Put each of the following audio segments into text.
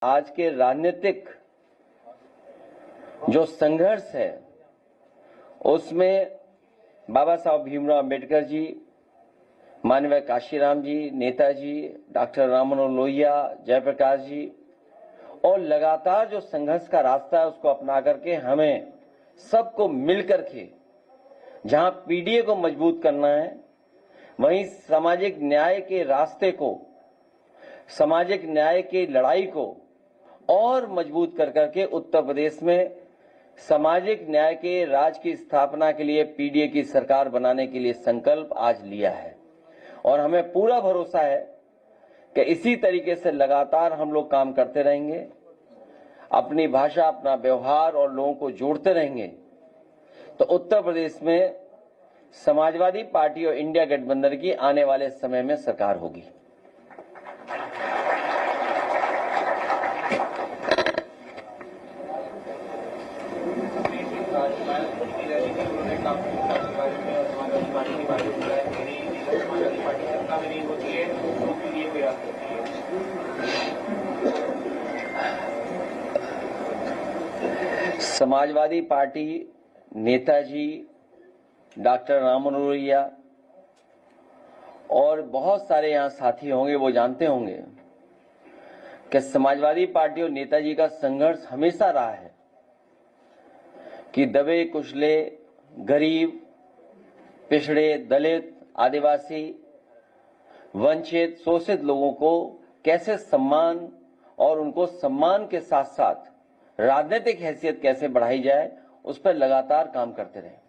आज के राजनीतिक जो संघर्ष है उसमें बाबा साहब भीमराव अंबेडकर जी, माननीय काशीराम जी, नेताजी, डॉक्टर राम मनोहर लोहिया, जयप्रकाश जी और लगातार जो संघर्ष का रास्ता है उसको अपना करके हमें सबको मिलकर के जहां पीडीए को मजबूत करना है, वहीं सामाजिक न्याय के रास्ते को, सामाजिक न्याय की लड़ाई को और मजबूत कर करके उत्तर प्रदेश में सामाजिक न्याय के राज की स्थापना के लिए पीडीए की सरकार बनाने के लिए संकल्प आज लिया है। और हमें पूरा भरोसा है कि इसी तरीके से लगातार हम लोग काम करते रहेंगे, अपनी भाषा, अपना व्यवहार और लोगों को जोड़ते रहेंगे तो उत्तर प्रदेश में समाजवादी पार्टी और इंडिया गठबंधन की आने वाले समय में सरकार होगी। समाजवादी पार्टी, नेताजी, डॉक्टर राम मनोहर लोहिया और बहुत सारे यहाँ साथी होंगे, वो जानते होंगे कि समाजवादी पार्टी और नेताजी का संघर्ष हमेशा रहा है कि दबे कुचले, गरीब, पिछड़े, दलित, आदिवासी, वंचित, शोषित लोगों को कैसे सम्मान और उनको सम्मान के साथ साथ राजनीतिक हैसियत कैसे बढ़ाई जाए, उस पर लगातार काम करते रहे।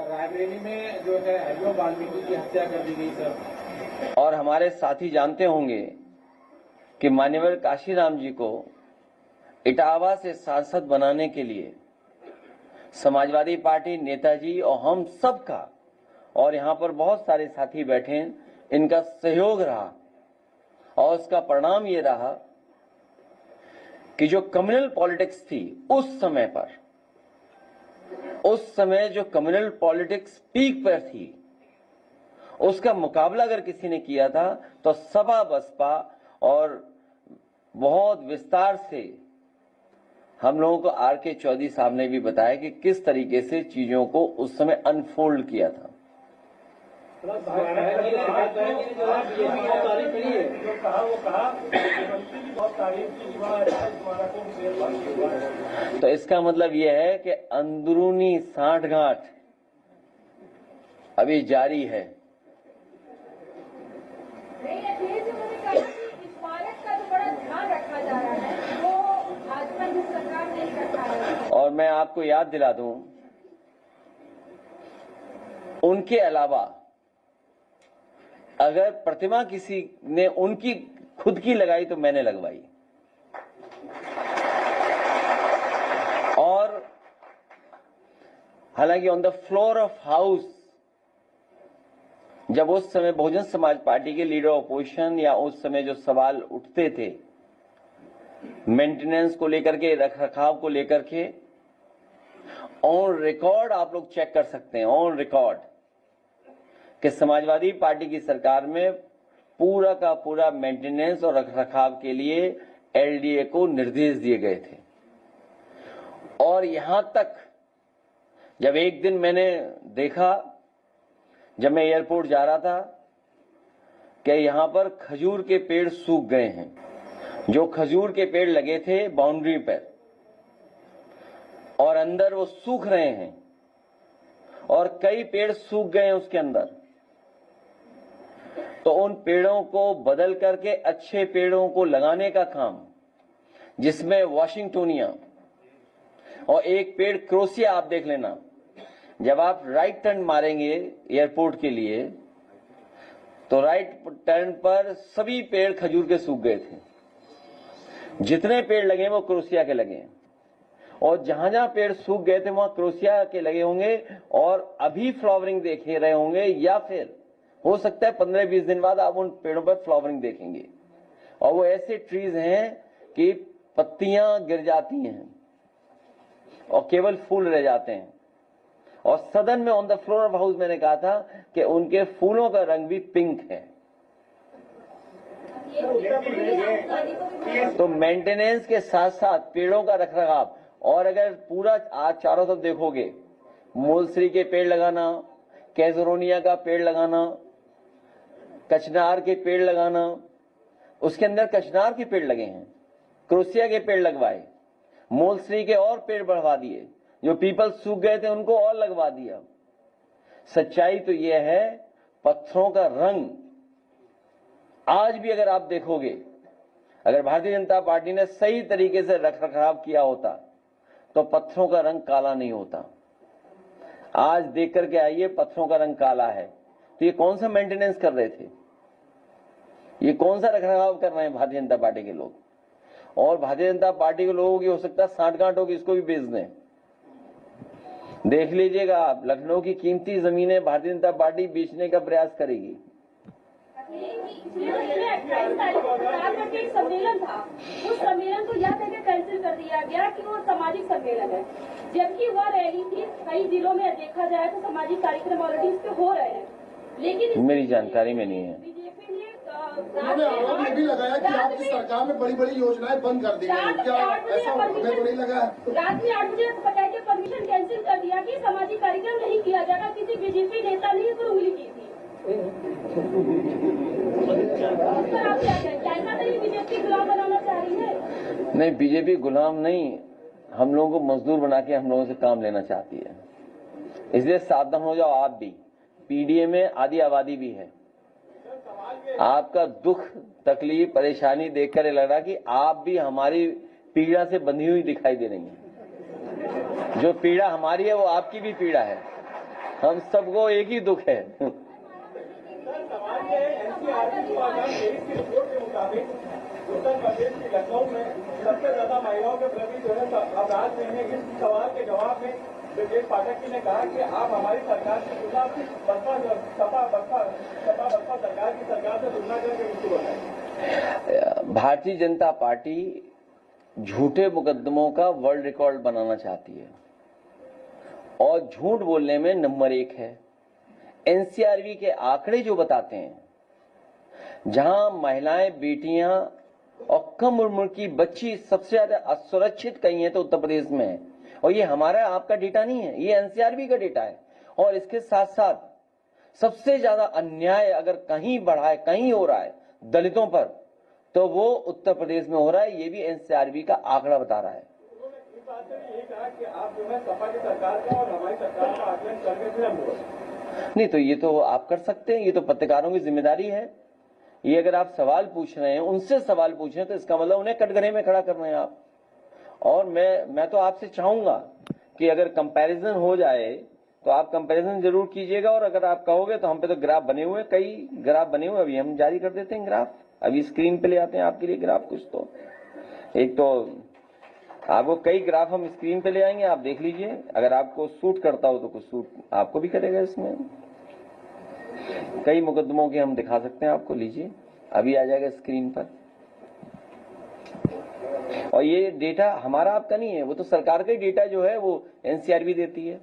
रायबरेली में जो है अयो वाल्मीकि की हत्या कर दी गई सर, और हमारे साथी जानते होंगे कि माननीय काशीराम जी को इटावा से सांसद बनाने के लिए समाजवादी पार्टी, नेताजी और हम सब का, और यहाँ पर बहुत सारे साथी बैठे हैं, इनका सहयोग रहा और उसका परिणाम ये रहा कि जो कम्युनल पॉलिटिक्स थी उस समय पर, उस समय जो कम्युनल पॉलिटिक्स पीक पर थी, उसका मुकाबला अगर किसी ने किया था तो सपा बसपा, और बहुत विस्तार से हम लोगों को आर.के. चौधरी साहब ने भी बताया कि किस तरीके से चीजों को उस समय अनफोल्ड किया था। तो इसका मतलब यह है कि अंदरूनी सांठगांठ अभी जारी है। और मैं आपको याद दिला दूं, उनके अलावा अगर प्रतिमा किसी ने उनकी खुद की लगाई तो मैंने लगवाई। और हालांकि on the floor of house, जब उस समय बहुजन समाज पार्टी के लीडर ऑपोजिशन या उस समय जो सवाल उठते थे मेंटेनेंस को लेकर के, रखरखाव को लेकर के, ऑन रिकॉर्ड आप लोग चेक कर सकते हैं, ऑन रिकॉर्ड, कि समाजवादी पार्टी की सरकार में पूरा का पूरा मेंटेनेंस और रखरखाव के लिए एलडीए को निर्देश दिए गए थे। और यहां तक जब एक दिन मैंने देखा, जब मैं एयरपोर्ट जा रहा था, कि यहां पर खजूर के पेड़ सूख गए हैं। जो खजूर के पेड़ लगे थे बाउंड्री पर और अंदर वो सूख रहे हैं, और कई पेड़ सूख गए हैं उसके अंदर। तो उन पेड़ों को बदल करके अच्छे पेड़ों को लगाने का काम, जिसमें वाशिंगटोनिया और एक पेड़ क्रोसिया, आप देख लेना, जब आप राइट टर्न मारेंगे एयरपोर्ट के लिए तो राइट टर्न पर सभी पेड़ खजूर के सूख गए थे। जितने पेड़ लगे वो क्रोसिया के लगे, और जहां जहां पेड़ सूख गए थे वहां क्रोसिया के लगे होंगे और अभी फ्लावरिंग देख रहे होंगे, या फिर हो सकता है 15-20 दिन बाद आप उन पेड़ों पर फ्लावरिंग देखेंगे। और वो ऐसे ट्रीज हैं कि पत्तियां गिर जाती हैं और केवल फूल रह जाते हैं। और सदन में on the floor of house मैंने कहा था कि उनके फूलों का रंग भी पिंक है। तो मेंटेनेंस के साथ साथ पेड़ों का रखरखाव, और अगर पूरा आज चारों तरफ देखोगे, मूलश्री के पेड़ लगाना, कैजरोनिया का पेड़ लगाना, कचनार के पेड़ लगाना, उसके अंदर कचनार के पेड़ लगे हैं, क्रोसिया के पेड़ लगवाए, मूलश्री के और पेड़ बढ़वा दिए, जो पीपल सूख गए थे उनको और लगवा दिया। सच्चाई तो यह है, पत्थरों का रंग आज भी अगर आप देखोगे, अगर भारतीय जनता पार्टी ने सही तरीके से रखरखाव किया होता तो पत्थरों का रंग काला नहीं होता। आज देख करके आइए, पत्थरों का रंग काला है, तो ये कौन सा मेंटेनेंस कर रहे थे, ये कौन सा रखरखाव कर रहे हैं भारतीय जनता पार्टी के लोग। और भारतीय जनता पार्टी के लोगों की हो सकता है सांठगांठ होगी, इसको भी बेच दें। देख लीजिएगा आप, लखनऊ की कीमती जमीनें भारतीय जनता पार्टी बेचने का प्रयास करेगी। सम्मेलन था, उस सम्मेलन को यह कहकर कैंसिल कर दिया गया कि वो सामाजिक सम्मेलन है, जबकि वह रैली थी। कई जिलों में देखा जाए तो सामाजिक कार्यक्रम ऑलरेडी इसके हो रहे हैं, लेकिन मेरी जानकारी में नहीं है। बीजेपी ने आरोप ये भी लगाया कि आपकी सरकार में बड़ी बड़ी योजनाएं बंद कर दी गई, क्या ऐसा हमें तो नहीं लगा? रात में 8 बजे बताया कि परमिशन कैंसिल कर दिया कि सामाजिक कार्यक्रम नहीं किया जाएगा। किसी बीजेपी नेता ने इस पर उंगली की थी। आप क्या कहते हैं, ऐसा नहीं बीजेपी गुलाम बनाना चाह रही है? नहीं, बीजेपी गुलाम नहीं, हम लोगों को मजदूर बना के हम लोगों से काम लेना चाहती है। इसलिए सावधान हो जाओ आप भी। पीडीए में आधी आबादी भी है। आपका दुख, तकलीफ, परेशानी देखकर लग रहा कि आप भी हमारी पीड़ा से बंधी हुई दिखाई दे रही हैं। जो पीड़ा हमारी है वो आपकी भी पीड़ा है। हम सबको एक ही दुख है। रिपोर्ट के मुताबिक उत्तर प्रदेश के लखनऊ में सबसे ज्यादा महिलाओं के प्रति जो है अपराध हुए हैं। इस सवाल के जवाब में ब्रजेश पाठक जी ने कहा कि आप हमारी सरकार की तुलना सपा सरकार की सरकार से तुलना करके इसको बताएं। भारतीय जनता पार्टी झूठे मुकदमों का वर्ल्ड रिकॉर्ड बनाना चाहती है और झूठ बोलने में नंबर 1 है। एनसीआरबी के आंकड़े जो बताते हैं, जहां महिलाएं, बेटियां और कम उम्र की बच्ची सबसे ज्यादा असुरक्षित कहीं है तो उत्तर प्रदेश में है। और ये हमारा आपका डेटा नहीं है, ये एनसीआरबी का डेटा है। और इसके साथ साथ सबसे ज्यादा अन्याय अगर कहीं बढ़ा है, कहीं हो रहा है दलितों पर, तो वो उत्तर प्रदेश में हो रहा है। ये भी एनसीआरबी का आंकड़ा बता रहा है। इस बात से यही कहा कि आप जो है सपा की सरकार का और हमारी सरकार का आकलन करके फिर हम नहीं, तो ये तो आप कर सकते हैं, ये तो पत्रकारों की जिम्मेदारी है। ये अगर आप सवाल पूछ रहे हैं, उनसे सवाल पूछ रहे हैं, तो इसका मतलब उन्हें कटघरे में खड़ा कर रहे हैं आप। और मैं तो आपसे चाहूंगा कि अगर कंपैरिजन हो जाए तो आप कंपैरिजन जरूर कीजिएगा। और अगर आप कहोगे तो हम पे तो ग्राफ बने हुए, कई ग्राफ बने हुए, अभी हम जारी कर देते हैं ग्राफ। अभी स्क्रीन पे ले आते हैं आपके लिए ग्राफ कुछ। तो एक तो आपको कई ग्राफ हम स्क्रीन पे ले आएंगे, आप देख लीजिए। अगर आपको सूट करता हो तो कुछ सूट आपको भी करेगा। इसमें कई मुकदमों के हम दिखा सकते हैं आपको, लीजिए अभी आ जाएगा स्क्रीन पर। और ये डेटा हमारा आपका नहीं है, वो तो सरकार का ही डेटा जो है वो एनसीआरबी देती है।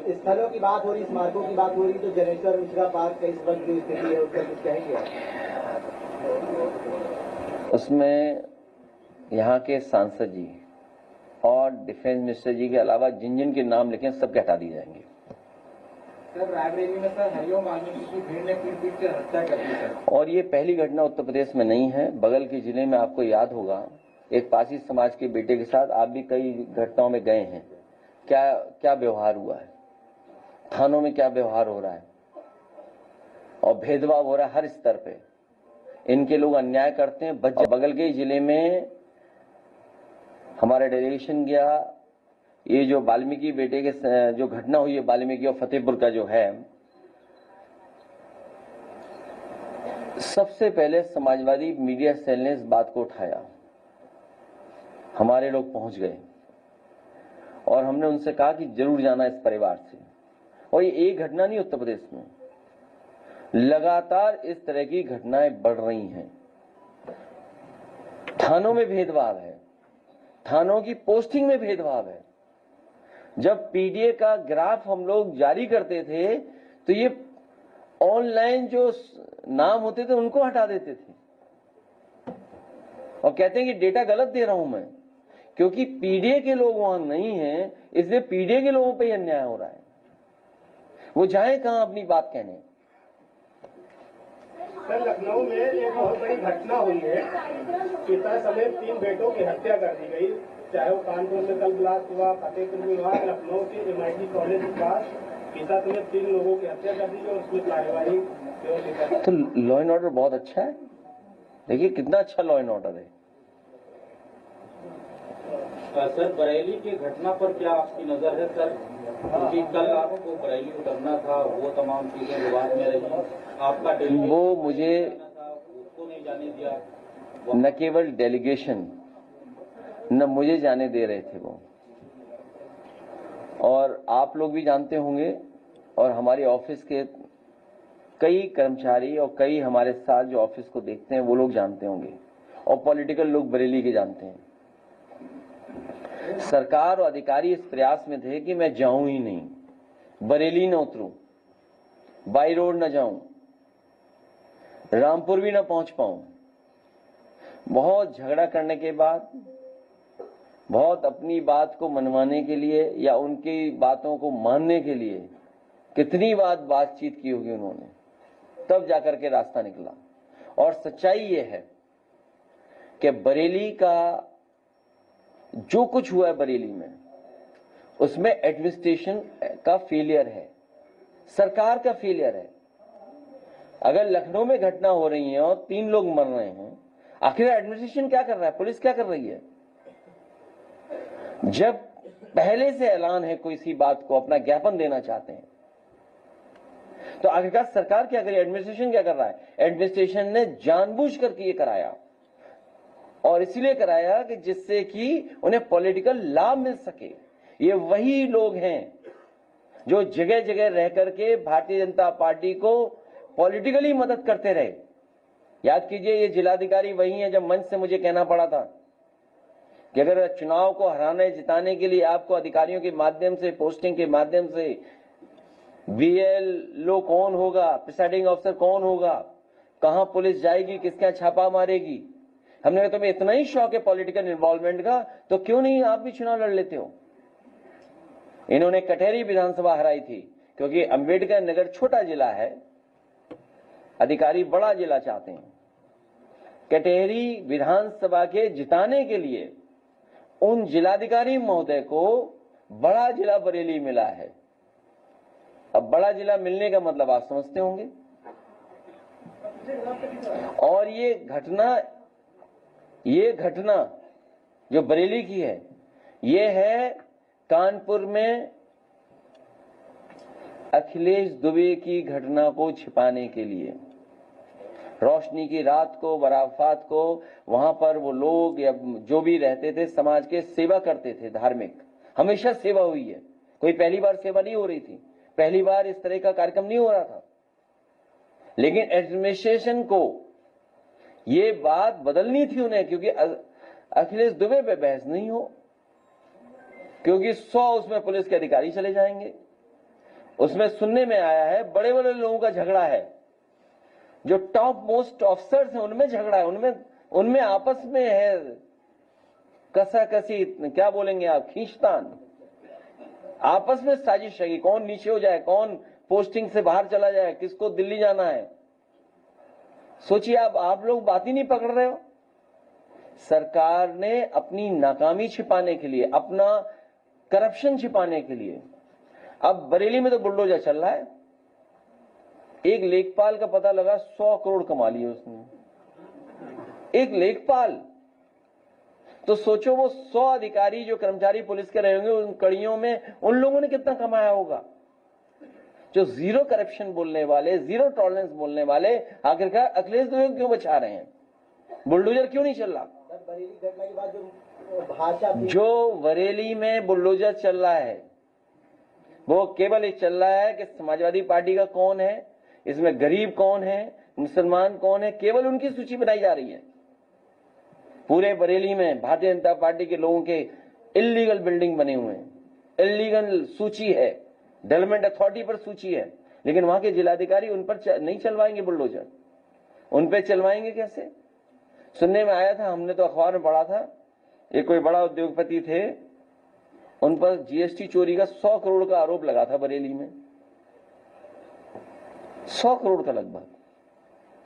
स्थलों की बात हो रही, स्मारकों की बात हो रही, तो जनेश्वर मिश्रा पार्क का इस वक्त जो स्थिति है उसका कुछ कहेंगे? उसमें यहाँ के सांसद जी और डिफेंस मिनिस्टर जी के अलावा जिन जिन के नाम लिखे सबके हटा दिए जाएंगे। सर, रायबरेली में सर हरिओम वाल्मीकि की भीड़ ने पीट कर हत्या कर दी सर। और ये पहली घटना उत्तर प्रदेश में नहीं है। बगल के जिले में आपको याद होगा, एक पासी समाज के बेटे के साथ आप भी कई घटनाओं में गए हैं। क्या व्यवहार हुआ है, थानों में क्या व्यवहार हो रहा है, और भेदभाव हो रहा है हर स्तर पे। इनके लोग अन्याय करते हैं। बगल के जिले में हमारा डेलीगेशन गया, ये जो वाल्मीकि बेटे के जो घटना हुई है, वाल्मीकि और फतेहपुर का जो है, सबसे पहले समाजवादी मीडिया सेल ने इस बात को उठाया। हमारे लोग पहुंच गए और हमने उनसे कहा कि जरूर जाना इस परिवार से। और ये एक घटना नहीं, उत्तर प्रदेश में लगातार इस तरह की घटनाएं बढ़ रही हैं। थानों में भेदभाव है, थानों की पोस्टिंग में भेदभाव है। जब पीडीए का ग्राफ हम लोग जारी करते थे तो ये ऑनलाइन जो नाम होते थे उनको हटा देते थे और कहते हैं कि डेटा गलत दे रहा हूं मैं, क्योंकि पीडीए के लोग वहां नहीं हैं, इसलिए पीडीए के लोगों पे ही अन्याय हो रहा है। वो जाए कहां अपनी बात कहने। सर, लखनऊ में एक बहुत बड़ी घटना हुई है, पिता समेत 3 बेटों की हत्या कर दी गई, चाहे वो कानपुर में कल ब्लास्ट हुआ, फतेहपुर में हुआ, लखनऊ के MIT कॉलेज के पास पिता समेत 3 लोगों की हत्या कर दी गई और उसमें कार्यवाही। तो लॉ एंड ऑर्डर बहुत अच्छा है, देखिए कितना अच्छा लॉ एंड ऑर्डर है। सर, बरेली की घटना पर क्या आपकी नजर है सर? क्योंकि कल आपको बरेली उतरना था, वो तमाम चीजें विवाद में रही, आपका वो मुझे उसको नहीं जाने दिया, न केवल डेलीगेशन न मुझे जाने दे रहे थे वो, और आप लोग भी जानते होंगे और हमारे ऑफिस के कई कर्मचारी और कई हमारे साथ जो ऑफिस को देखते हैं वो लोग जानते होंगे, और पॉलिटिकल लोग बरेली के जानते हैं। सरकार और अधिकारी इस प्रयास में थे कि मैं जाऊं ही नहीं, बरेली न उतरूं, बाई रोड न जाऊं, रामपुर भी न पहुंच पाऊं। बहुत झगड़ा करने के बाद, बहुत अपनी बात को मनवाने के लिए या उनकी बातों को मानने के लिए कितनी बातचीत की होगी उन्होंने, तब जाकर के रास्ता निकला। और सच्चाई ये है कि बरेली का जो कुछ हुआ है बरेली में, उसमें एडमिनिस्ट्रेशन का फेलियर है, सरकार का फेलियर है। अगर लखनऊ में घटना हो रही है और 3 लोग मर रहे हैं, आखिर एडमिनिस्ट्रेशन क्या कर रहा है, पुलिस क्या कर रही है? जब पहले से ऐलान है कोई सी बात को अपना ज्ञापन देना चाहते हैं, तो आखिरकार सरकार क्या करे, एडमिनिस्ट्रेशन क्या कर रहा है? एडमिनिस्ट्रेशन ने जानबूझ करके ये कराया, और इसलिए कराया कि जिससे कि उन्हें पॉलिटिकल लाभ मिल सके। ये वही लोग हैं जो जगह जगह रह करके भारतीय जनता पार्टी को पॉलिटिकली मदद करते रहे। याद कीजिए, ये जिलाधिकारी वही है जब मंच से मुझे कहना पड़ा था कि अगर चुनाव को हराने जिताने के लिए आपको अधिकारियों के माध्यम से, पोस्टिंग के माध्यम से BLO कौन होगा, प्रिसाइडिंग ऑफिसर कौन होगा, कहां पुलिस जाएगी, किसका छापा मारेगी, हमने कहा तुम्हें इतना ही शौक है पॉलिटिकल इन्वॉल्वमेंट का, तो क्यों नहीं आप भी चुनाव लड़ लेते हो। इन्होंने कटहरी विधानसभा हराई थी, क्योंकि अंबेडकर नगर छोटा जिला है, अधिकारी बड़ा जिला चाहते हैं। कटहरी विधानसभा के जिताने के लिए उन जिलाधिकारी महोदय को बड़ा जिला बरेली मिला है। अब बड़ा जिला मिलने का मतलब आप समझते होंगे। और ये घटना जो बरेली की है, ये है कानपुर में अखिलेश दुबे की घटना को छिपाने के लिए। रोशनी की रात को, बराफात को, वहां पर वो लोग या जो भी रहते थे समाज के सेवा करते थे, धार्मिक, हमेशा सेवा हुई है, कोई पहली बार सेवा नहीं हो रही थी, पहली बार इस तरह का कार्यक्रम नहीं हो रहा था। लेकिन एडमिनिस्ट्रेशन को ये बात बदलनी थी उन्हें, क्योंकि अखिलेश दुबे पे बहस नहीं हो, क्योंकि 100 उसमें पुलिस के अधिकारी चले जाएंगे। उसमें सुनने में आया है बड़े बड़े लोगों का झगड़ा है, जो टॉप मोस्ट ऑफिसर्स हैं उनमें झगड़ा है, उनमें आपस में है कसाकसी, क्या बोलेंगे आप, खींचतान, आपस में साजिश है कि कौन नीचे हो जाए, कौन पोस्टिंग से बाहर चला जाए, किसको दिल्ली जाना है। सोचिए आप लोग बात ही नहीं पकड़ रहे हो। सरकार ने अपनी नाकामी छिपाने के लिए, अपना करप्शन छिपाने के लिए, अब बरेली में तो बुलडोजर चल रहा है। एक लेखपाल का पता लगा 100 करोड़ कमा लिए उसने, एक लेखपाल। तो सोचो वो 100 अधिकारी जो कर्मचारी पुलिस के रहे होंगे, उन कड़ियों में उन लोगों ने कितना कमाया होगा। जो जीरो करप्शन बोलने वाले, जीरो टॉलरेंस बोलने वाले, आखिरकार अखिलेश दुबे क्यों बचा रहे हैं? बुलडोजर क्यों नहीं चल रहा? बरेली घटना के बाद जो भाषा, जो बरेली में बुलडोजर चल रहा है वो केवल ये चल रहा है कि समाजवादी पार्टी का कौन है, इसमें गरीब कौन है, मुसलमान कौन है, केवल उनकी सूची बनाई जा रही है। पूरे बरेली में भारतीय जनता पार्टी के लोगों के इल्लीगल बिल्डिंग बने हुए हैं, इलीगल सूची है, डेवलपमेंट अथॉरिटी पर सूची है, लेकिन वहां के जिलाधिकारी उन पर नहीं चलवाएंगे बुलडोजर, उन पे चलवाएंगे कैसे? सुनने में आया था, हमने तो अखबार में पढ़ा था, एक कोई बड़ा उद्योगपति थे, उन पर जीएसटी चोरी का 100 करोड़ का आरोप लगा था बरेली में, 100 करोड़ का लगभग।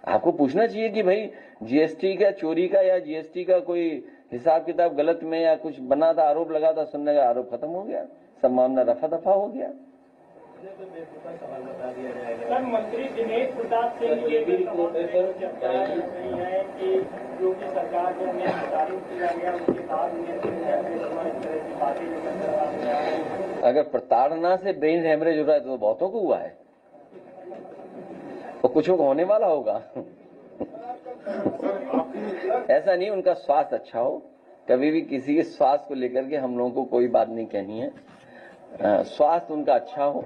आपको पूछना चाहिए कि भाई जीएसटी का चोरी का या जीएसटी का कोई हिसाब किताब गलत में या कुछ बना था, आरोप लगा था, सुनने का आरोप खत्म हो गया, सब मामला रफा दफा हो गया। सर, मंत्री दिनेश प्रताप सिंह ये भी रिपोर्ट है सर, नहीं है कि जो कि सरकार ने हमें तारीफ किया गया उसके बाद इस तरह की बातें निकल आ रही है। अगर प्रताड़ना से ब्रेन हेमरेज हो रहा है तो बहुतों को हुआ है, तो कुछ को होने वाला होगा। ऐसा नहीं, उनका स्वास्थ्य अच्छा हो, कभी भी किसी के स्वास्थ्य को लेकर के हम लोगों को कोई बात नहीं कहनी है, स्वास्थ्य उनका अच्छा हो।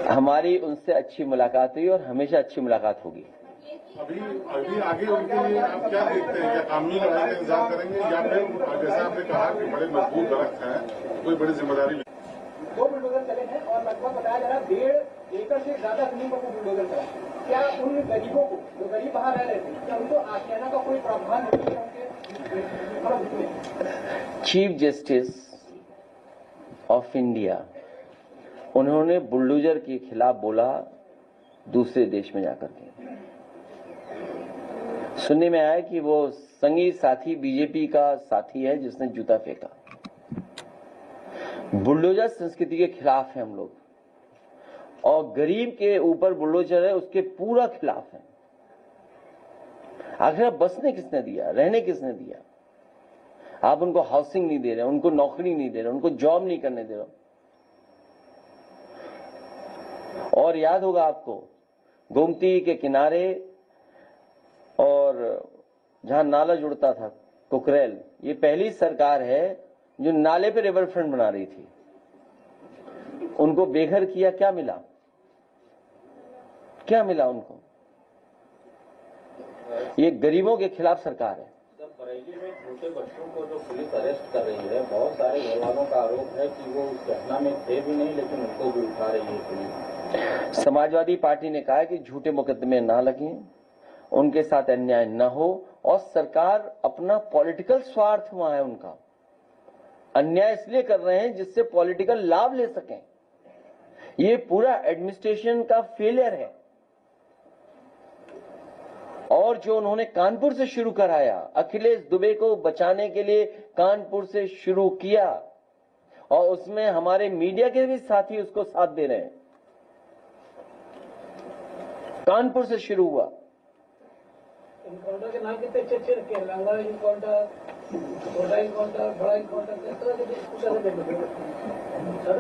हमारी उनसे अच्छी मुलाकात हुई और हमेशा अच्छी मुलाकात होगी। अभी आगे उनके लिए आप क्या देखते हैं? क्या कानूनी लड़ाई का इंतजार करेंगे या फिर जैसे आपने कहा कि बड़े मजबूत दरख्त हैं, कोई बड़ी जिम्मेदारी? 2 बुलडोजर चले हैं और लगभग बताया जा रहा है 1.5 एकड़ से ज्यादा जमीन पर बुलडोजर चला। क्या उन गरीबों को, जो गरीब बाहर रह रहे थे, क्या उनको आशियाना का कोई प्रावधान नहीं है उनके? चीफ जस्टिस ऑफ इंडिया, उन्होंने बुलडोजर के खिलाफ बोला दूसरे देश में जाकर के। सुनने में आया कि वो संगी साथी बीजेपी का साथी है जिसने जूता फेंका। बुलडोजर संस्कृति के खिलाफ है हम लोग, और गरीब के ऊपर बुलडोजर है उसके पूरा खिलाफ है। आखिर बसने किसने दिया, रहने किसने दिया? आप उनको हाउसिंग नहीं दे रहे, उनको नौकरी नहीं दे रहे, उनको जॉब नहीं करने दे रहे। और याद होगा आपको, गोमती के किनारे और जहां नाला जुड़ता था कुकरेल, ये पहली सरकार है जो नाले पे रिवर फ्रंट बना रही थी। उनको बेघर किया, क्या मिला? क्या मिला उनको? ये गरीबों के खिलाफ सरकार है। बरेली में छोटे बच्चों को जो पुलिस अरेस्ट कर रही है, बहुत सारे घर वालों का आरोप है कि वो उस घटना में थे भी नहीं, लेकिन उनको भी उठा रही है पुलिस। समाजवादी पार्टी ने कहा कि झूठे मुकदमे ना लगे, उनके साथ अन्याय न हो, और सरकार अपना पॉलिटिकल स्वार्थ वहां है उनका, अन्याय इसलिए कर रहे हैं जिससे पॉलिटिकल लाभ ले सकें। ये पूरा एडमिनिस्ट्रेशन का फेलियर है। और जो उन्होंने कानपुर से शुरू कराया, अखिलेश दुबे को बचाने के लिए कानपुर से शुरू किया, और उसमें हमारे मीडिया के भी साथी उसको साथ दे रहे हैं। कानपुर से शुरू हुआ। इनकाउंटर के नाम कितने अच्छे रखे हैं, लंगा इनकाउंटर, छोटा इनकाउंटर, बड़ा इनकाउंटर, किस तरह के। सर,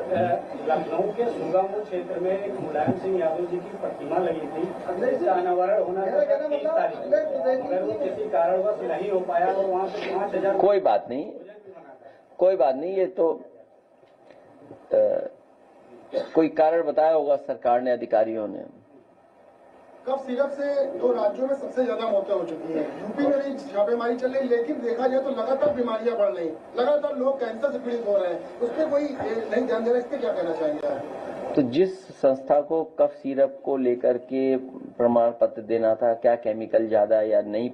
लखनऊ के सुंगापुर क्षेत्र में मुलायम सिंह यादव जी की प्रतिमा लगी थी, जिसका अनावरण होना था 30 तारीख को, अगर वो किसी कारणवश नहीं हो पाया और वहाँ से 5000। कोई बात नहीं, कोई बात नहीं, ये तो कोई कारण बताया होगा सरकार ने, अधिकारियों ने। कफ सिरप से 2 राज्यों में सबसे ज्यादा मौतें हो चुकी हैं। यूपी में भी छापेमारी चल रही, लेकिन देखा जाए तो लगातार बीमारियां बढ़ रही, लगातार लोग कैंसर से पीड़ित हो रहे हैं, उस पर कोई नहीं ध्यान दे रहा। इस पर क्या कहना चाहेंगे आप? तो जिस संस्था को कफ सिरप को लेकर के प्रमाण पत्र देना था, क्या केमिकल ज्यादा या नहीं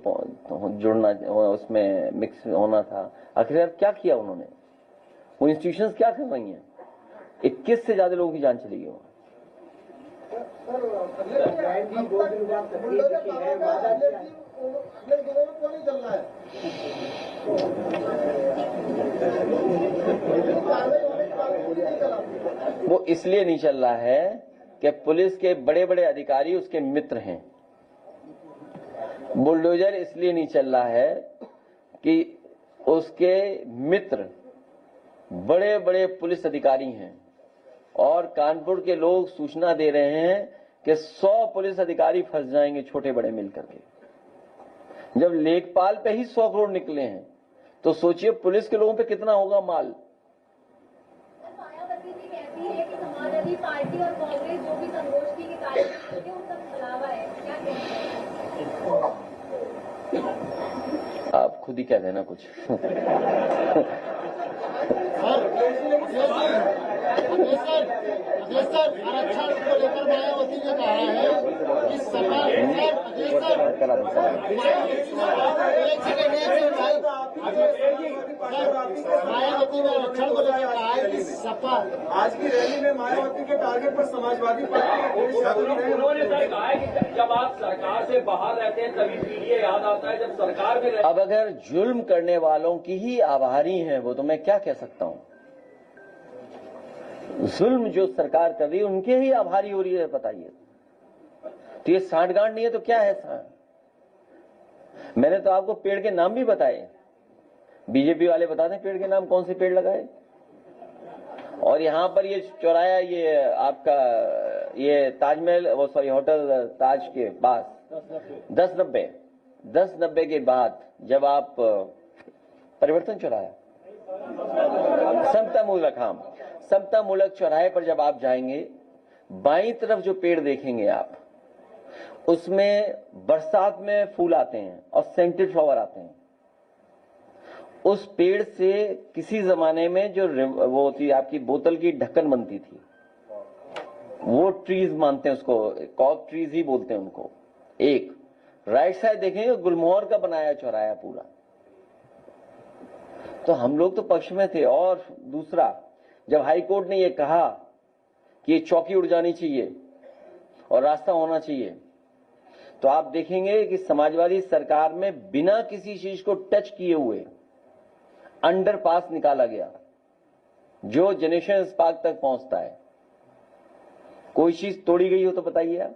जुड़ना, उसमें मिक्स होना था, आखिर क्या किया उन्होंने? वो इंस्टीट्यूशंस क्या कर रही हैं? 21 से ज्यादा लोगों की जान चली गई। वो इसलिए नहीं चल रहा है कि पुलिस के बड़े बड़े अधिकारी उसके मित्र हैं। बुलडोजर इसलिए नहीं चल रहा है कि उसके मित्र बड़े बड़े पुलिस अधिकारी हैं, और कानपुर के लोग सूचना दे रहे हैं कि 100 पुलिस अधिकारी फंस जाएंगे छोटे बड़े मिलकर के। जब लेखपाल पे ही 100 करोड़ निकले हैं तो सोचिए पुलिस के लोगों पे कितना होगा माल। मायावती जी कहती है कि समाजवादी पार्टी और कांग्रेस जो भी संगोष्ठी के कार्यक्रम उनका छलावा है, क्या कहते हैं? आप खुद ही कह देना कुछ। सर आरक्षण को लेकर मायावती ने कहा है कि सपा मायावती ने आरक्षण को लेकर कहा है कि सपा आज की रैली में मायावती के टारगेट पर समाजवादी पार्टी उन्होंने सर कहा है कि जब आप सरकार से बाहर रहते हैं तभी पीडीए याद आता है, जब सरकार में अब अगर जुल्म करने वालों की ही आभारी हैं वो, तो मैं क्या कह सकता हूं। जुल्म जो सरकार कर रही है उनके ही आभारी हो रही है, बताइए। तो ये सांठगांठ नहीं है तो क्या है सांठ। मैंने तो आपको पेड़ के नाम भी बताए, बीजेपी वाले बता दें पेड़ के नाम, कौन से पेड़ लगाए। और यहां पर ये चौराया, ये आपका ये ताजमहल, वो सॉरी होटल ताज के पास 1090 के बाद जब आप परिवर्तन चौराया, समता मूलक चौराहे पर जब आप जाएंगे, बाईं तरफ जो पेड़ देखेंगे आप, उसमें बरसात में फूल आते हैं और सेंटेड फ्लावर आते हैं। उस पेड़ से किसी जमाने में जो वो होती आपकी बोतल की ढक्कन बनती थी, वो ट्रीज मानते हैं उसको, कॉक ट्रीज ही बोलते हैं उनको। एक राइट साइड देखेंगे गुलमोहर का बनाया चौराया पूरा। तो हम लोग तो पक्ष में थे। और दूसरा, जब हाई कोर्ट ने ये कहा कि ये चौकी उड़ जानी चाहिए और रास्ता होना चाहिए, तो आप देखेंगे कि समाजवादी सरकार में बिना किसी चीज को टच किए हुए अंडरपास निकाला गया जो जनरेशन पार्क तक पहुंचता है। कोई चीज तोड़ी गई हो तो बताइए आप।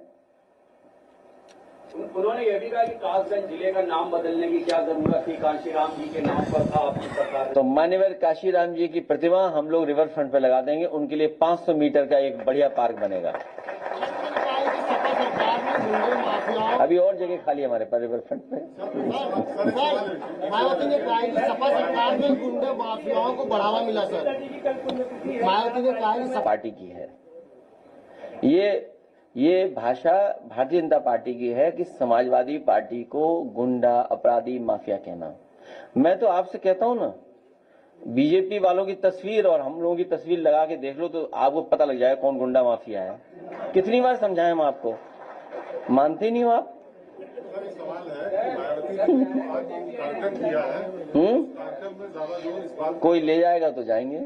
उन्होंने ये भी कहा कि कासगंज जिले का नाम बदलने की क्या जरूरत थी, काशीराम जी के नाम पर था आपकी सरकार। तो मान्यवर काशीराम जी की प्रतिमा हम लोग रिवर फ्रंट पे लगा देंगे, उनके लिए 500 मीटर का एक बढ़िया पार्क बनेगा। अभी और जगह खाली हमारे पास रिवर फ्रंट पे। मायावती ने कहा कि सपा सरकार में गुंडे माफियाओं को बढ़ावा मिला सर। मायावती ने कहा कि पार्टी की है ये भाषा भारतीय जनता पार्टी की है कि समाजवादी पार्टी को गुंडा, अपराधी, माफिया कहना। मैं तो आपसे कहता हूं ना, बीजेपी वालों की तस्वीर और हम लोगों की तस्वीर लगा के देख लो तो आपको पता लग जाएगा कौन गुंडा माफिया है। कितनी बार समझाएं हम आपको, मानते नहीं हो आप। सवाल है कि मायावती ने आज कार्यक्रम किया है, कार्यक्रम में ज्यादा जोर इस बात कोई ले जाएगा तो जाएंगे।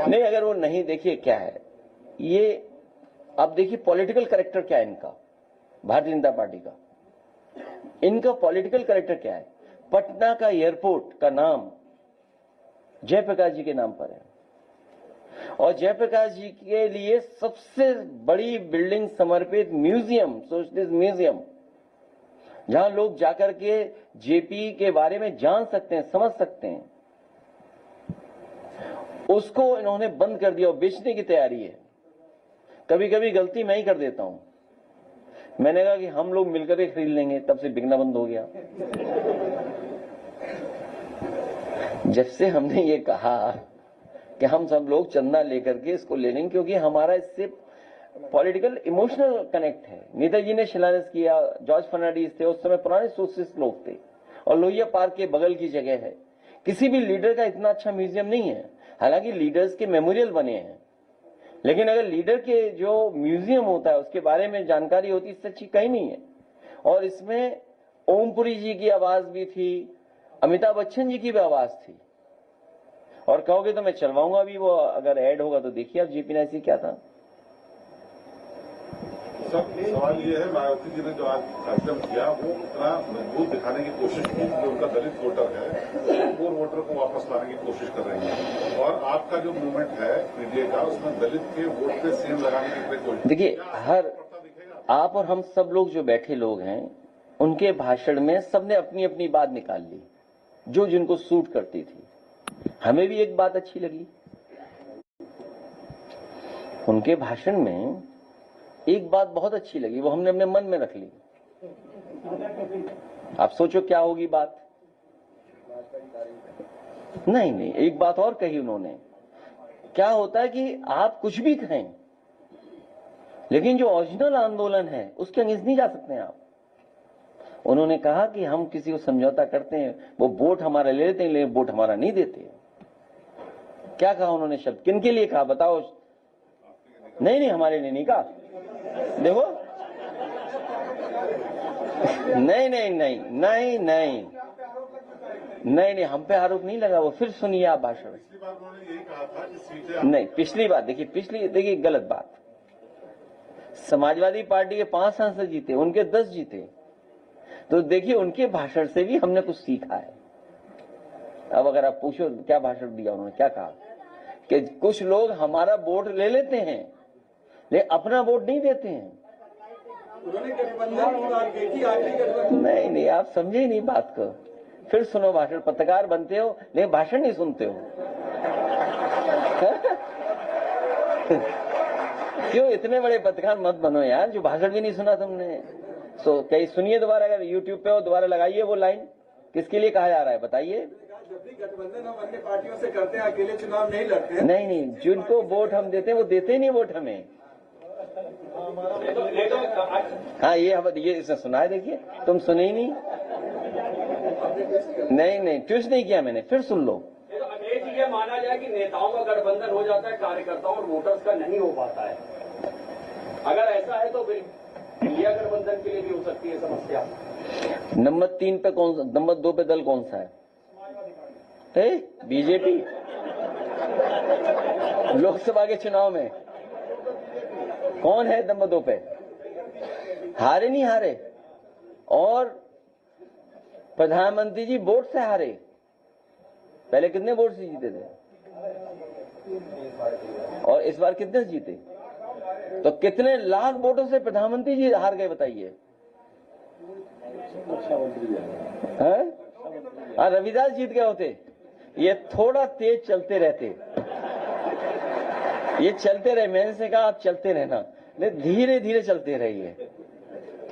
नहीं, अगर वो नहीं, देखिए क्या है ये, अब देखिए पॉलिटिकल कैरेक्टर क्या है इनका, भारतीय जनता पार्टी का। इनका पॉलिटिकल कैरेक्टर क्या है। पटना का एयरपोर्ट का नाम जयप्रकाश जी के नाम पर है और जयप्रकाश जी के लिए सबसे बड़ी बिल्डिंग समर्पित म्यूजियम, सोशलिस्ट म्यूजियम, जहां लोग जाकर के जेपी के बारे में जान सकते हैं, समझ सकते हैं, उसको इन्होंने बंद कर दिया और बेचने की तैयारी है। कभी कभी गलती मैं ही कर देता हूं। मैंने कहा कि हम लोग मिलकर के खरीद लेंगे, तब से बिकना बंद हो गया। जब से हमने ये कहा कि हम सब लोग चंदा लेकर के इसको ले लेंगे, क्योंकि हमारा इससे पॉलिटिकल इमोशनल कनेक्ट है। नेताजी ने शिलान्यास किया, जॉर्ज फर्नांडिस थे, उस समय पुराने सोशलिस्ट लोग थे, और लोहिया पार्क के बगल की जगह है। किसी भी लीडर का इतना अच्छा म्यूजियम नहीं है। हालांकि लीडर्स के मेमोरियल बने हैं, लेकिन अगर लीडर के जो म्यूजियम होता है उसके बारे में जानकारी होती, इससे अच्छी कहीं नहीं है। और इसमें ओमपुरी जी की आवाज भी थी, अमिताभ बच्चन जी की भी आवाज थी। और कहोगे तो मैं चलवाऊंगा भी, वो अगर ऐड होगा तो देखिए आप जेपी नायसी क्या था। सब सवाल ये है, मायावती जी ने जो आज कार्यक्रम किया वो उतना मजबूत दिखाने की कोशिश की कि उनका दलित वोटर है, वो वोटर को वापस लाने की कोशिश कर रही है। और आपका जो मूवमेंट है पीडीए का, उसमें दलित के वोट पे सेम लगाने की कोशिश। देखिए, हर आप और हम सब लोग जो बैठे लोग हैं, उनके भाषण में सबने अपनी अपनी बात निकाल ली जो जिनको सूट करती थी। हमें भी एक बात अच्छी लगी उनके भाषण में, एक बात बहुत अच्छी लगी, वो हमने अपने मन में रख ली। आप सोचो क्या होगी बात। नहीं, एक बात और कही उन्होंने। क्या होता है कि आप कुछ भी कहें, लेकिन जो ओरिजिनल आंदोलन है उसके अंगेंस्ट नहीं जा सकते हैं आप। उन्होंने कहा कि हम किसी को समझौता करते हैं, वो वोट हमारा ले लेते हैं लेकिन वोट हमारा नहीं देते। क्या कहा उन्होंने शब्द, किन के लिए कहा बताओ? नहीं, हमारे लिए नहीं कहा। देखो, नहीं, हम पे आरोप नहीं लगा। वो फिर सुनिए आप भाषण। पिछली बार उन्होंने यही कहा था कि सीटें नहीं, पिछली बार देखिए गलत बात। समाजवादी पार्टी के 5 सांसद जीते, उनके 10 जीते। तो देखिए उनके भाषण से भी हमने कुछ सीखा है। अब अगर आप पूछो क्या भाषण दिया उन्होंने, क्या कहा कि कुछ लोग हमारा वोट ले लेते हैं लेकिन अपना वोट नहीं देते हैं। उन्होंने गठबंधन की बात की थी, आखिरी गठबंधन। नहीं, आप समझे ही नहीं बात को। फिर सुनो भाषण। पत्रकार बनते हो लेकिन भाषण नहीं सुनते हो। क्यों इतने बड़े पत्रकार मत बनो यार, जो भाषण भी नहीं सुना तुमने। सो कहीं सुनिए दोबारा, अगर यूट्यूब पे हो दोबारा लगाइए वो लाइन, किसके लिए कहा जा रहा है बताइए। जब भी गठबंधन हम अन्य पार्टियों से करते हैं, अकेले चुनाव नहीं लड़ते हैं। नहीं, जिनको वोट हम देते हैं वो देते ही नहीं वोट हमें। हाँ, ये इसने सुना है, देखिए तुम सुने ही नहीं। नहीं, ट्विस्ट नहीं किया मैंने, फिर सुन लो। अखिलेश जी, ये माना जाए कि नेताओं का गठबंधन हो जाता है, कार्यकर्ताओं और वोटर्स का नहीं हो पाता है। अगर ऐसा है तो फिर इंडिया गठबंधन के लिए भी हो सकती है समस्या। नंबर 3 पे कौन सा, नंबर 2 पे दल कौन सा है? बीजेपी। लोकसभा के चुनाव में कौन है नंबर 2 पे? हारे नहीं हारे, और प्रधानमंत्री जी वोट से हारे। पहले कितने वोट से जीते थे और इस बार कितने से जीते? तो कितने लाख वोटों से प्रधानमंत्री जी हार गए बताइए। हाँ, रविदास जीत गए होते। ये थोड़ा तेज चलते रहते, ये चलते रहे। मैंने से कहा आप चलते रहना, नहीं धीरे धीरे चलते रहिए।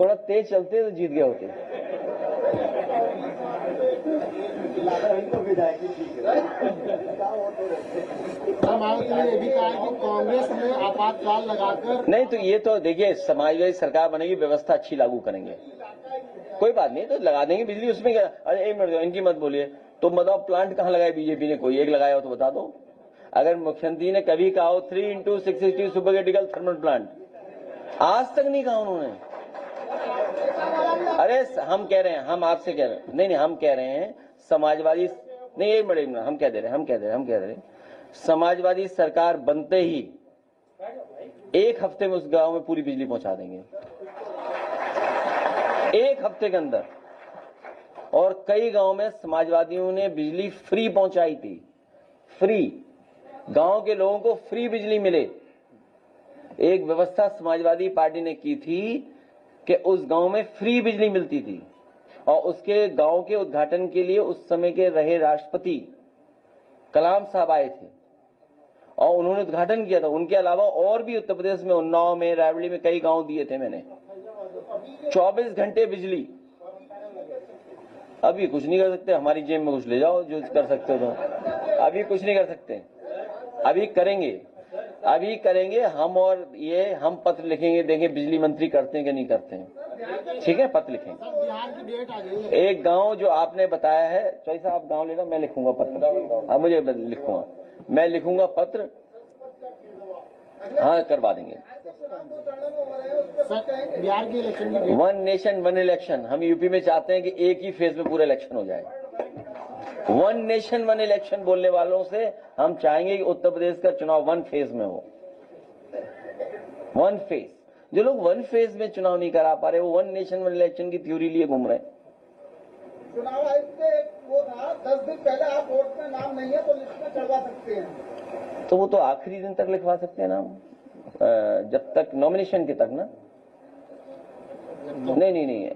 थोड़ा तेज चलते तो जीत गए होते। ये भी कहा है कि कांग्रेस में आपातकाल लगाकर, नहीं तो ये तो देखिए समाजवादी सरकार बनेगी, व्यवस्था अच्छी लागू करेंगे, कोई बात नहीं, तो लगा देंगे बिजली। उसमें क्या? अरे 1 मिनट इनकी मत बोलिए। तुम बताओ प्लांट कहाँ लगाया बीजेपी ने? कोई एक लगाया हो तो बता दो। अगर मुख्यमंत्री ने कभी कहा हो 3 × 660 सुपर क्रिटिकल थर्मल प्लांट, आज तक नहीं कहा उन्होंने। अरे हम कह रहे हैं, हम आपसे कह रहे हैं, नहीं हम कह रहे हैं समाजवादी, नहीं एक मिनट हम कह दे रहे हैं समाजवादी सरकार बनते ही 1 हफ्ते में उस गांव में पूरी बिजली पहुंचा देंगे, 1 हफ्ते के अंदर। और कई गांव में समाजवादियों ने बिजली फ्री पहुंचाई थी, फ्री, गांव के लोगों को फ्री बिजली मिले। एक व्यवस्था समाजवादी पार्टी ने की थी कि उस गांव में फ्री बिजली मिलती थी, और उसके गांव के उद्घाटन के लिए उस समय के रहे राष्ट्रपति कलाम साहब आए थे और उन्होंने उद्घाटन किया था। उनके अलावा और भी उत्तर प्रदेश में, उन्नाव में, रायबरेली में कई गांव दिए थे मैंने। 24 घंटे बिजली। अभी कुछ नहीं कर सकते, हमारी जेब में कुछ ले जाओ जो कर सकते हो तो। अभी कुछ नहीं कर सकते, अभी करेंगे हम। और ये हम पत्र लिखेंगे, देखेंगे बिजली मंत्री करते हैं कि नहीं करते हैं। ठीक है, पत्र लिखेंगे। एक गांव जो आपने बताया है, चौधरी साहब आप गांव लेना, मैं लिखूंगा पत्र। अब मुझे लिखूंगा, मैं लिखूंगा पत्र, हाँ करवा देंगे। बिहार के इलेक्शन, 1 नेशन 1 इलेक्शन, हम यूपी में चाहते हैं कि एक ही फेज में पूरा इलेक्शन हो जाए। 1 नेशन 1 इलेक्शन बोलने वालों से हम चाहेंगे कि उत्तर प्रदेश का चुनाव 1 फेज में हो। 1 फेज। जो लोग 1 फेज में चुनाव नहीं करा पा रहे, वो 1 नेशन 1 इलेक्शन की थ्योरी लिए घूम रहे हैं। चुनाव आयोग से वो था 10 दिन पहले आप वोट में नाम नहीं है तो लिस्ट में चढ़वा सकते हैं, तो वो तो आखिरी दिन तक लिखवा सकते हैं नाम, जब तक नॉमिनेशन के तक ना। नहीं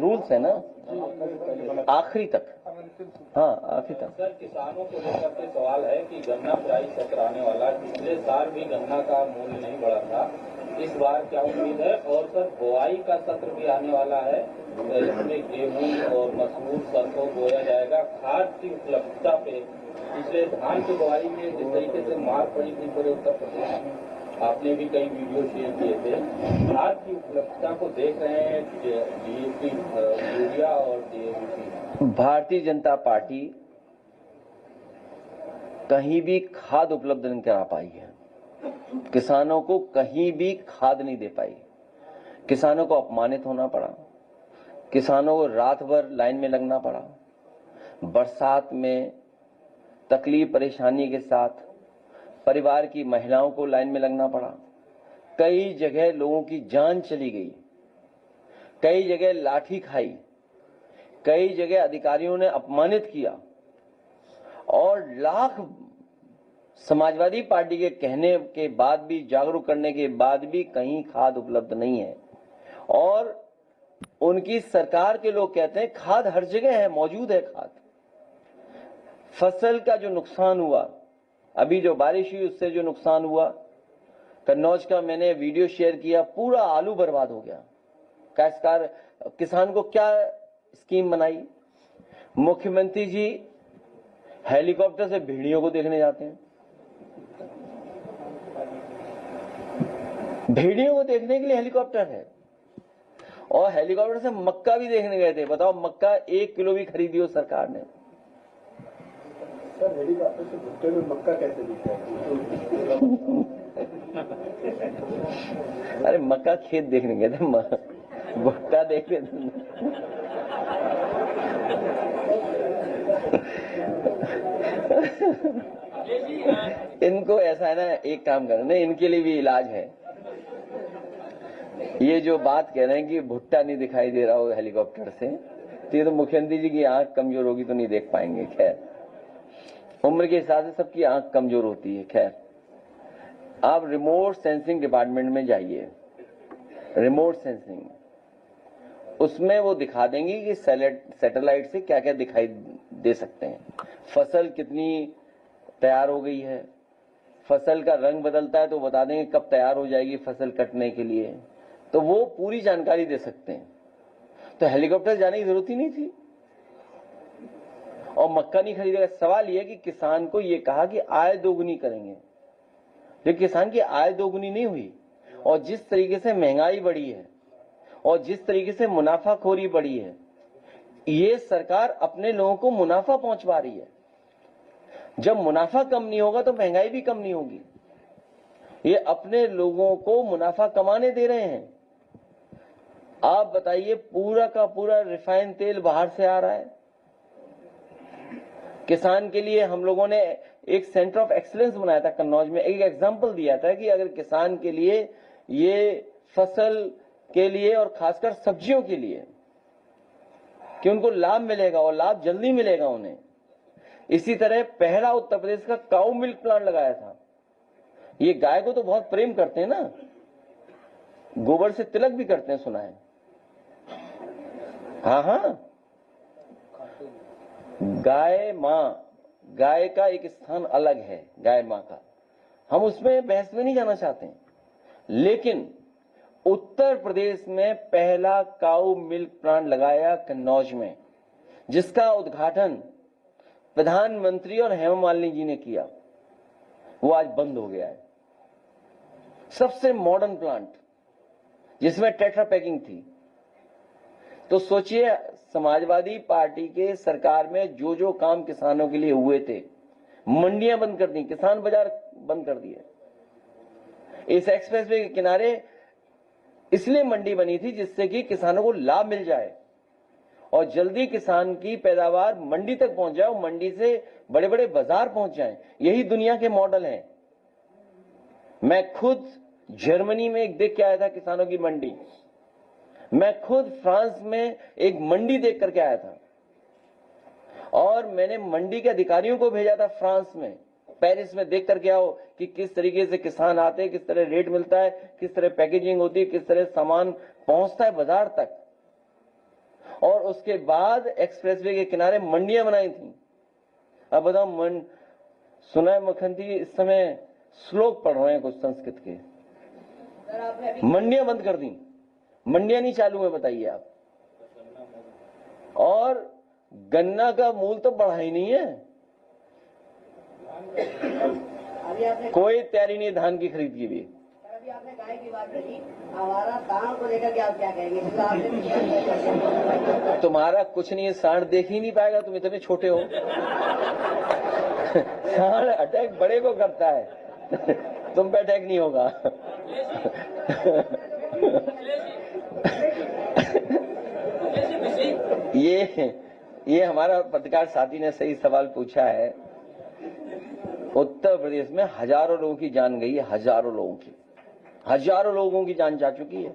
रूल्स है ना, आखिरी तक। हाँ, आखिरी तक। सर, किसानों को लेकर के सवाल है कि गन्ना प्राइस सत्र आने वाला, पिछले साल भी गन्ना का मूल्य नहीं बढ़ा था, इस बार क्या उम्मीद है? और सर, बुआई का सत्र भी आने वाला है, इसमें गेहूं और मसूर, सरसों बोया जाएगा। खाद की उपलब्धता पे पिछले धान की बुआई में जिस तरीके से मार पड़ी थी पूरे उत्तर प्रदेश में, आपने भी कई वीडियो शेयर किए थे। आज की उपलब्धता को देख रहे हैं डीएपी यूरिया और डीएपी। भारतीय जनता पार्टी कहीं भी खाद उपलब्ध नहीं करा पाई है। किसानों को कहीं भी खाद नहीं दे पाई। किसानों को अपमानित होना पड़ा। किसानों को रात भर लाइन में लगना पड़ा। बरसात में तकलीफ परेशानी के साथ परिवार की महिलाओं को लाइन में लगना पड़ा। कई जगह लोगों की जान चली गई। कई जगह लाठी खाई। कई जगह अधिकारियों ने अपमानित किया और लाख समाजवादी पार्टी के कहने के बाद भी, जागरूक करने के बाद भी कहीं खाद उपलब्ध नहीं है। और उनकी सरकार के लोग कहते हैं खाद हर जगह है, मौजूद है खाद। फसल का जो नुकसान हुआ, अभी जो बारिश हुई उससे जो नुकसान हुआ, कन्नौज का मैंने वीडियो शेयर किया, पूरा आलू बर्बाद हो गया। काश्तकार किसान को क्या स्कीम बनाई? मुख्यमंत्री जी हेलीकॉप्टर से भेड़ियों को देखने जाते हैं। भेड़ियों को देखने के लिए हेलीकॉप्टर है। और हेलीकॉप्टर से मक्का भी देखने गए थे। बताओ, मक्का 1 किलो भी खरीदी हो सरकार ने। सर, हेलीकॉप्टर से भुट्टे में मक्का कैसे दिखता है? अरे मक्का खेत देखने गए थे, भुट्टा देख रहे थे। इनको ऐसा है ना, एक काम करना, इनके लिए भी इलाज है। ये जो बात कह रहे हैं कि भुट्टा नहीं दिखाई दे रहा हो हेलीकॉप्टर से, तो ये तो मुख्यमंत्री जी की आंख कमजोर होगी तो नहीं देख पाएंगे। खैर, उम्र के हिसाब से सबकी आंख कमजोर होती है। खैर, आप रिमोट सेंसिंग डिपार्टमेंट में जाइए। रिमोट सेंसिंग, उसमें वो दिखा देंगे कि सैटेलाइट से क्या क्या दिखाई दे सकते हैं। फसल कितनी तैयार हो गई है, फसल का रंग बदलता है तो बता देंगे कब तैयार हो जाएगी फसल कटने के लिए। तो वो पूरी जानकारी दे सकते हैं। तो हेलीकॉप्टर जाने की जरूरत ही नहीं थी। और मक्का नहीं खरीदेगा। सवाल यह है कि किसान को ये कहा कि आय दोगुनी करेंगे, लेकिन किसान की आय दोगुनी नहीं हुई। और जिस तरीके से महंगाई बढ़ी है और जिस तरीके से मुनाफाखोरी बढ़ी है, ये सरकार अपने लोगों को मुनाफा पहुंचवा रही है। जब मुनाफा कम नहीं होगा तो महंगाई भी कम नहीं होगी। ये अपने लोगों को मुनाफा कमाने दे रहे हैं। आप बताइए, पूरा का पूरा रिफाइंड तेल बाहर से आ रहा है। किसान के लिए हम लोगों ने एक सेंटर ऑफ एक्सीलेंस बनाया था कन्नौज में। एक एग्जांपल दिया था कि अगर किसान के लिए, ये फसल के लिए और खासकर सब्जियों के लिए, कि उनको लाभ मिलेगा और लाभ जल्दी मिलेगा उन्हें। इसी तरह पहला उत्तर प्रदेश का काऊ मिल्क प्लांट लगाया था। ये गाय को तो बहुत प्रेम करते हैं ना, गोबर से तिलक भी करते हैं, सुना है। हाँ हाँ, गाय माँ, गाय का एक स्थान अलग है, गाय माँ का। हम उसमें बहस में नहीं जाना चाहते हैं, लेकिन उत्तर प्रदेश में पहला काऊ मिल्क प्लांट लगाया कन्नौज में, जिसका उद्घाटन प्रधानमंत्री और हेमा मालिनी जी ने किया। वो आज बंद हो गया है। सबसे मॉडर्न प्लांट जिसमें टेट्रा पैकिंग थी। तो सोचिए, समाजवादी पार्टी के सरकार में जो जो काम किसानों के लिए हुए थे, मंडियां बंद कर दी, किसान बाजार बंद कर दिए। इस एक्सप्रेसवे के किनारे इसलिए मंडी बनी थी जिससे कि किसानों को लाभ मिल जाए और जल्दी किसान की पैदावार मंडी तक पहुंच जाए और मंडी से बड़े बड़े बाजार पहुंच जाए। यही दुनिया के मॉडल हैं। मैं खुद जर्मनी में एक देख के आया था किसानों की मंडी। मैं खुद फ्रांस में एक मंडी देख करके आया था और मैंने मंडी के अधिकारियों को भेजा था फ्रांस में, पेरिस में। देख करके आओ कि किस तरीके से किसान आते हैं, किस तरह रेट मिलता है, किस तरह पैकेजिंग होती है, किस तरह सामान पहुंचता है बाजार तक। और उसके बाद एक्सप्रेसवे के किनारे मंडियां बनाई थी। अब बताओ, सुना है मुख्यमंत्री इस समय श्लोक पढ़ रहे हैं कुछ संस्कृत के। मंडियां बंद कर दी, मंडियां नहीं चालू है, बताइए आप। और गन्ना का मूल तो बढ़ा ही नहीं है। कोई तैयारी नहीं धान की खरीद की भी। अभी आपने गाय की बात करी, हमारा सांड को लेकर के आप क्या कहेंगे? क्योंकि आपने तुम्हारा कुछ नहीं है, सांड देख ही नहीं पाएगा, तुम इतने छोटे हो। सांड अटैक बड़े को करता है, तुम पे अटैक नहीं होगा। ये हमारा पत्रकार साथी ने सही सवाल पूछा है। उत्तर प्रदेश में हजारों लोगों की जान गई है, हजारों लोगों की जान जा चुकी है,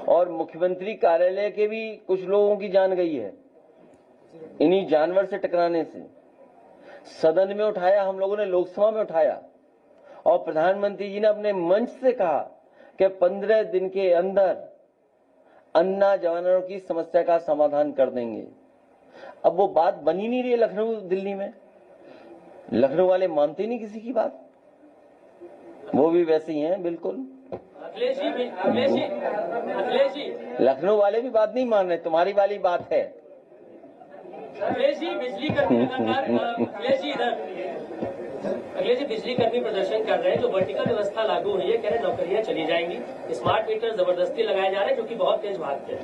और मुख्यमंत्री कार्यालय के भी कुछ लोगों की जान गई है इन्हीं जानवर से टकराने से। सदन में उठाया, हम लोगों ने लोकसभा में उठाया, और प्रधानमंत्री जी ने अपने मंच से कहा कि 15 दिन के अंदर अन्ना जानवरों की समस्या का समाधान कर देंगे। अब वो बात बनी नहीं रही है लखनऊ दिल्ली में, लखनऊ वाले मानते नहीं किसी की बात, वो भी वैसे ही हैं बिल्कुल। लखनऊ वाले भी बात नहीं मान रहे, तुम्हारी वाली बात है। बिजली कर्मी प्रदर्शन कर रहे हैं, जो वर्टिकल व्यवस्था लागू हुई है, कह रहे नौकरियां चली जाएंगी, स्मार्ट मीटर जबरदस्ती लगाए जा रहे हैं, जो कि बहुत तेज भागते हैं।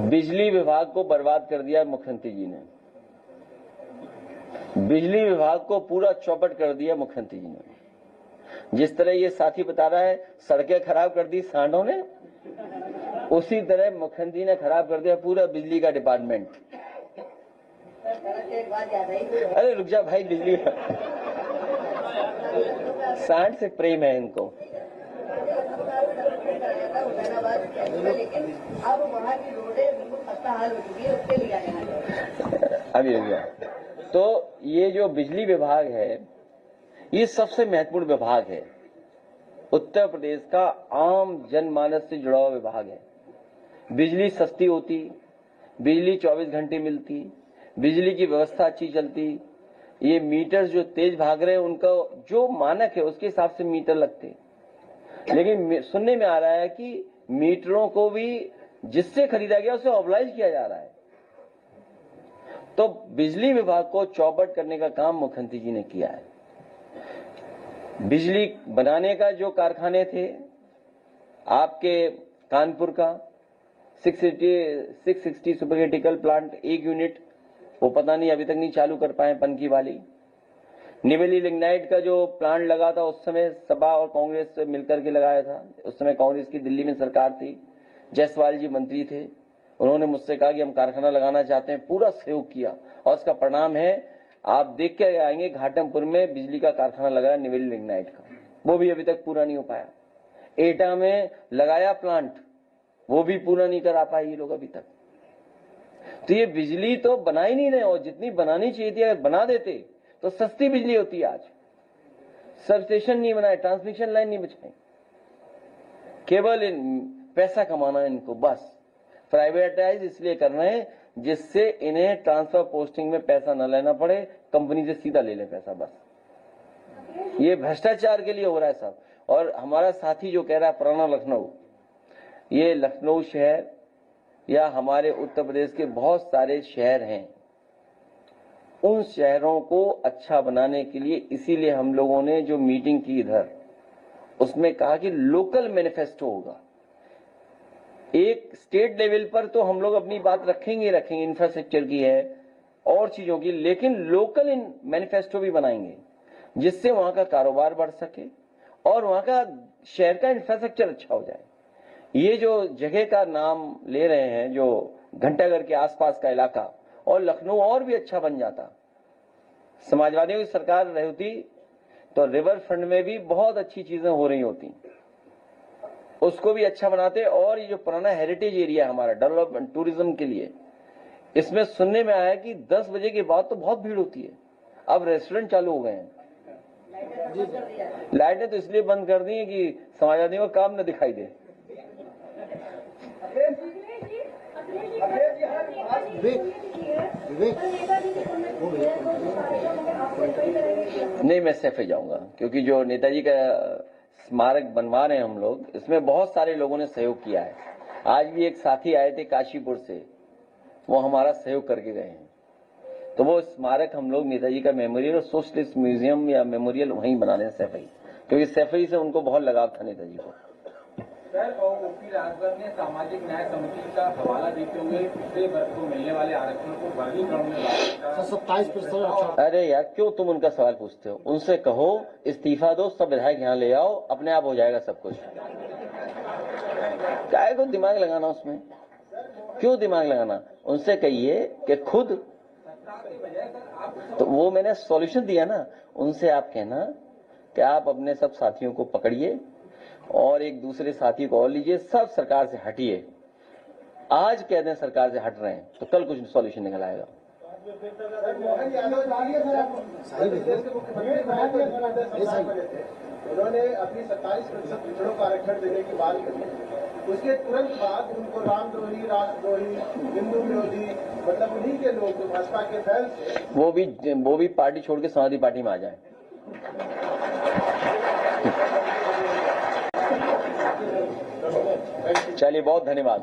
बिजली विभाग को बर्बाद कर दिया मुख्यमंत्री जी ने, बिजली विभाग को पूरा चौपट कर दिया मुख्यमंत्री जी ने। जिस तरह ये साथी बता रहा है सड़कें खराब कर दी सांडों ने, उसी तरह मुख्यमंत्री ने खराब कर दिया पूरा बिजली का डिपार्टमेंट। अरे रुक जा भाई, बिजली सांड से प्रेम है इनको। अब वहाँ की रोडें बिल्कुल खस्ता हाल हो चुकी है, उसके लिए अभी रुक जा। तो ये जो बिजली विभाग है, ये सबसे महत्वपूर्ण विभाग है, उत्तर प्रदेश का आम जनमानस से जुड़ा हुआ विभाग है। बिजली सस्ती होती, बिजली 24 घंटे मिलती, बिजली की व्यवस्था अच्छी चलती, ये मीटर जो तेज भाग रहे हैं उनका जो मानक है उसके हिसाब से मीटर लगते। लेकिन सुनने में आ रहा है कि मीटरों को भी जिससे खरीदा गया उसे ऑबलाइज किया जा रहा है। तो बिजली विभाग को चौपट करने का काम मुख्यमंत्री जी ने किया है। बिजली बनाने का जो कारखाने थे आपके कानपुर का 660 सुपर क्रिटिकल प्लांट, एक यूनिट, वो पता नहीं अभी तक नहीं चालू कर पाए पनकी वाली। निवेली लिग्नाइट का जो प्लांट लगा था उस समय सपा और कांग्रेस से मिलकर के लगाया था, उस समय कांग्रेस की दिल्ली में सरकार थी, जायसवाल जी मंत्री थे, उन्होंने मुझसे कहा कि हम कारखाना लगाना चाहते हैं, पूरा सहयोग किया, और उसका परिणाम है आप देख के आएंगे घाटमपुर में बिजली का कारखाना लगाया निवेली लिग्नाइट का, वो भी अभी तक पूरा नहीं हो पाया। एटा में लगाया प्लांट, वो भी पूरा नहीं करा पाए ये लोग अभी तक। तो ये बिजली तो बना ही नहीं रहे, और जितनी बनानी चाहिए थी अगर बना देते तो सस्ती बिजली होती। आज सब स्टेशन नहीं बनाए, ट्रांसमिशन लाइन नहीं बिछाई, केवल पैसा कमाना है इनको, बस प्राइवेटाइज इसलिए कर रहे हैं जिससे इन्हें ट्रांसफर पोस्टिंग में पैसा न लेना पड़े, कंपनी से सीधा ले ले पैसा, बस ये भ्रष्टाचार के लिए हो रहा है सब। और हमारा साथी जो कह रहा है पुराना लखनऊ, ये लखनऊ शहर या हमारे उत्तर प्रदेश के बहुत सारे शहर हैं, उन शहरों को अच्छा बनाने के लिए इसीलिए हम लोगों ने जो मीटिंग की इधर, उसमें कहा कि लोकल मैनिफेस्टो होगा। एक स्टेट लेवल पर तो हम लोग अपनी बात रखेंगे इंफ्रास्ट्रक्चर की है और चीजों की, लेकिन लोकल मैनिफेस्टो भी बनाएंगे जिससे वहां का कारोबार बढ़ सके और वहां का शहर का इंफ्रास्ट्रक्चर अच्छा हो जाए। ये जो जगह का नाम ले रहे हैं, जो घंटाघर के आसपास का इलाका, और लखनऊ और भी अच्छा बन जाता। समाजवादियों की सरकार रही होती तो रिवर फ्रंट में भी बहुत अच्छी चीजें हो रही होती, उसको भी अच्छा बनाते। और ये जो पुराना हेरिटेज एरिया हमारा डेवलपमेंट टूरिज्म के लिए, इसमें सुनने में आया कि 10 बजे के बाद तो बहुत भीड़ होती है, अब रेस्टोरेंट चालू हो गए हैं। लाइटें तो इसलिए बंद कर दी है कि समाजवादियों का काम न दिखाई दे। नहीं, मैं सैफे जाऊंगा, क्योंकि जो नेताजी का स्मारक बनवा रहे हैं हम लोग, इसमें बहुत सारे लोगों ने सहयोग किया है। आज भी एक साथी आए थे काशीपुर से, वो हमारा सहयोग करके गए हैं। तो वो स्मारक हम लोग नेताजी का मेमोरियल और सोशलिस्ट म्यूजियम या मेमोरियल वहीं बना रहे हैं सैफई, क्योंकि सैफई से उनको बहुत लगाव था नेताजी को। सर, और ओपी राजभर ने सामाजिक न्याय समिति का हवाला देते हुए पिछड़े वर्ग को मिलने वाले आरक्षण को वर्गीकरण में लाने 27%। अरे यार, क्यों तुम उनका सवाल पूछते हो? उनसे कहो इस्तीफा दो, सब विधायक यहाँ ले आओ, अपने आप हो जाएगा सब कुछ। क्या को दिमाग लगाना उसमें, क्यों दिमाग लगाना? उनसे कहिए कि खुद, तो वो मैंने सॉल्यूशन दिया ना, उनसे आप कहना कि आप अपने सब साथियों को पकड़िए और एक दूसरे साथी को और लीजिए, सब सरकार से हटिए। आज कह दें सरकार से हट रहे हैं तो कल कुछ सॉल्यूशन निकल आएगा। उन्होंने अपनी 27% पिछड़ों का आरक्षण देने की बात करी, उसके तुरंत बाद उनको रामद्रोही, राष्ट्रद्रोही, हिंदू विरोधी, मतलब उन्हीं के लोग जो भाजपा के फैल से वो भी पार्टी छोड़ के समाजवादी पार्टी में आ जाए। चलिए, बहुत धन्यवाद।